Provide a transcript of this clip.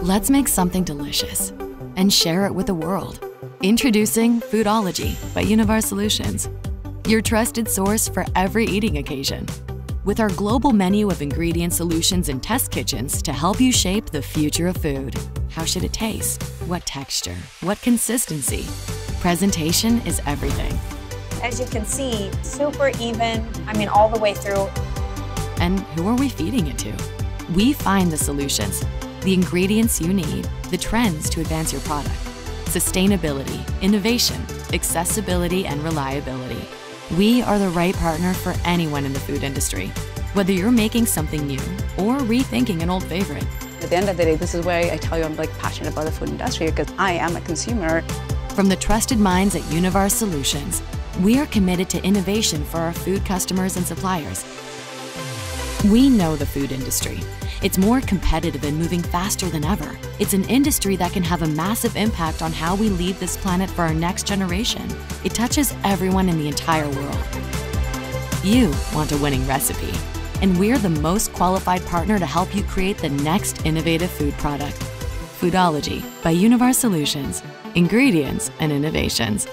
Let's make something delicious and share it with the world. Introducing Foodology by Univar Solutions, your trusted source for every eating occasion. With our global menu of ingredient solutions and test kitchens to help you shape the future of food. How should it taste? What texture? What consistency? Presentation is everything. As you can see, super even, all the way through. And who are we feeding it to? We find the solutions, the ingredients you need, the trends to advance your product, sustainability, innovation, accessibility, and reliability. We are the right partner for anyone in the food industry, whether you're making something new or rethinking an old favorite. At the end of the day, this is why I tell you I'm passionate about the food industry, because I am a consumer. From the trusted minds at Univar Solutions, we are committed to innovation for our food customers and suppliers. We know the food industry. It's more competitive and moving faster than ever. It's an industry that can have a massive impact on how we leave this planet for our next generation. It touches everyone in the entire world. You want a winning recipe, and we're the most qualified partner to help you create the next innovative food product. Foodology by Univar Solutions. Ingredients and innovations.